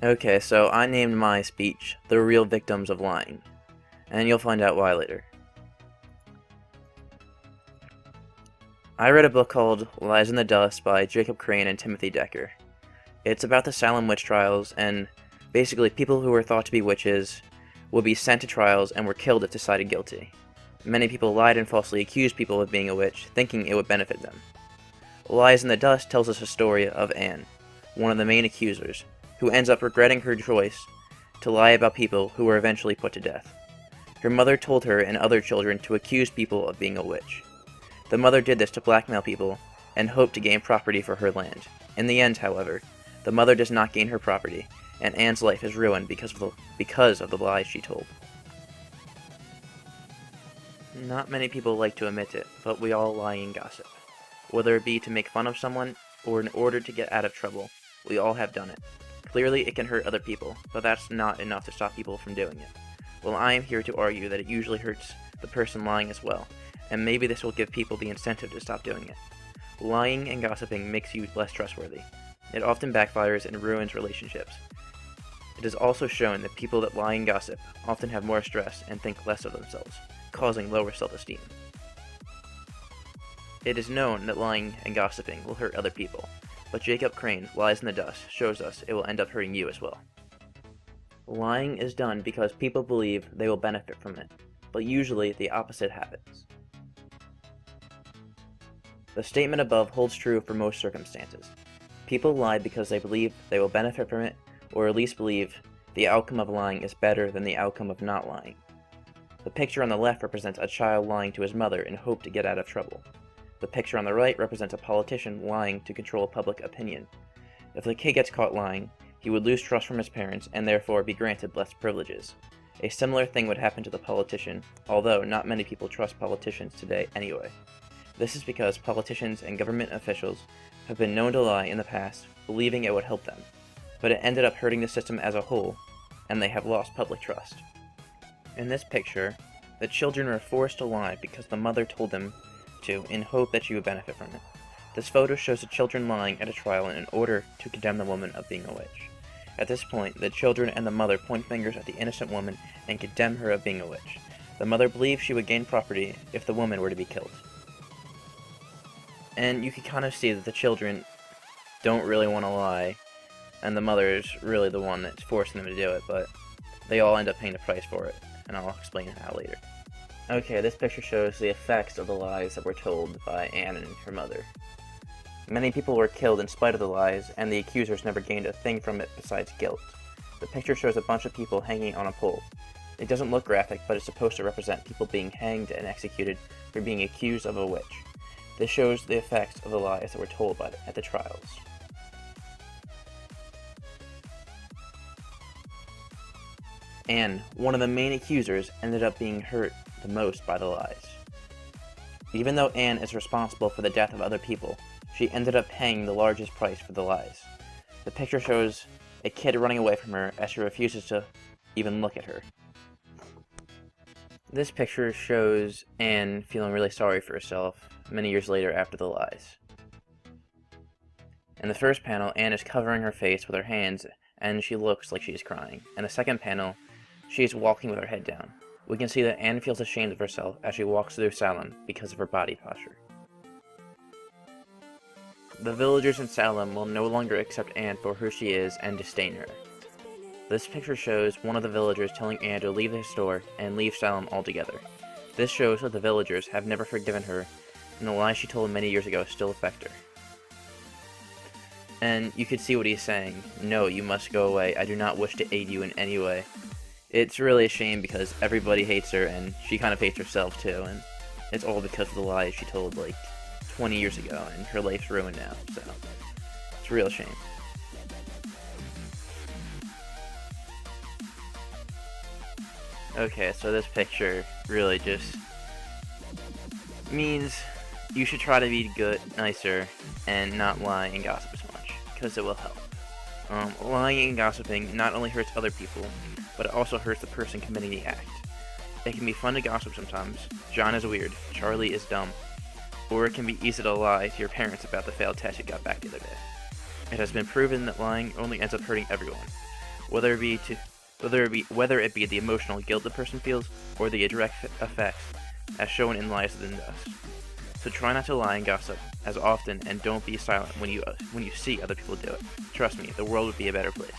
Okay, so I named my speech The Real Victims of Lying, and you'll find out why later. I read a book called Lies in the Dust by Jacob Crane and Timothy Decker. It's about the Salem witch trials, and basically people who were thought to be witches would be sent to trials and were killed if decided guilty. Many people lied and falsely accused people of being a witch, thinking it would benefit them. Lies in the Dust tells us a story of Anne, one of the main accusers, who ends up regretting her choice to lie about people who were eventually put to death. Her mother told her and other children to accuse people of being a witch. The mother did this to blackmail people and hoped to gain property for her land. In the end, however, the mother does not gain her property, and Anne's life is ruined because of the lies she told. Not many people like to admit it, but we all lie and gossip. Whether it be to make fun of someone or in order to get out of trouble, we all have done it. Clearly, it can hurt other people, but that's not enough to stop people from doing it. Well, I am here to argue that it usually hurts the person lying as well, and maybe this will give people the incentive to stop doing it. Lying and gossiping makes you less trustworthy. It often backfires and ruins relationships. It is also shown that people that lie and gossip often have more stress and think less of themselves, causing lower self-esteem. It is known that lying and gossiping will hurt other people, but Jacob Crane's Lies in the Dust shows us it will end up hurting you as well. Lying is done because people believe they will benefit from it, but usually the opposite happens. The statement above holds true for most circumstances. People lie because they believe they will benefit from it, or at least believe the outcome of lying is better than the outcome of not lying. The picture on the left represents a child lying to his mother in hope to get out of trouble. The picture on the right represents a politician lying to control public opinion. If the kid gets caught lying, he would lose trust from his parents and therefore be granted less privileges. A similar thing would happen to the politician, although not many people trust politicians today anyway. This is because politicians and government officials have been known to lie in the past, believing it would help them, but it ended up hurting the system as a whole, and they have lost public trust. In this picture, the children were forced to lie because the mother told them to in hope that she would benefit from it. This photo shows the children lying at a trial in order to condemn the woman of being a witch. At this point, the children and the mother point fingers at the innocent woman and condemn her of being a witch. The mother believes she would gain property if the woman were to be killed. And you can kind of see that the children don't really want to lie, and the mother is really the one that's forcing them to do it, but they all end up paying the price for it, and I'll explain how later. Okay, this picture shows the effects of the lies that were told by Anne and her mother. Many people were killed in spite of the lies, and the accusers never gained a thing from it besides guilt. The picture shows a bunch of people hanging on a pole. It doesn't look graphic, but it's supposed to represent people being hanged and executed for being accused of a witch. This shows the effects of the lies that were told at the trials. Anne, one of the main accusers, ended up being hurt the most by the lies. Even though Anne is responsible for the death of other people, she ended up paying the largest price for the lies. The picture shows a kid running away from her as she refuses to even look at her. This picture shows Anne feeling really sorry for herself many years later after the lies. In the first panel, Anne is covering her face with her hands and she looks like she is crying. In the second panel, she is walking with her head down. We can see that Anne feels ashamed of herself as she walks through Salem because of her body posture. The villagers in Salem will no longer accept Anne for who she is and disdain her. This picture shows one of the villagers telling Anne to leave the store and leave Salem altogether. This shows that the villagers have never forgiven her, and the lies she told many years ago still affect her. And you can see what he's saying. No, you must go away. I do not wish to aid you in any way. It's really a shame because everybody hates her, and she kind of hates herself too, and it's all because of the lies she told like 20 years ago, and her life's ruined now, so it's a real shame. Okay, so this picture really just means you should try to be nicer, and not lie and gossip as much, because it will help. Lying and gossiping not only hurts other people, but it also hurts the person committing the act. It can be fun to gossip sometimes. John is weird, Charlie is dumb, or it can be easy to lie to your parents about the failed test you got back the other day. It has been proven that lying only ends up hurting everyone. whether it be the emotional guilt the person feels or the direct effects, as shown in Lies Within Us. So try not to lie and gossip as often, and don't be silent when you see other people do it. Trust me, the world would be a better place.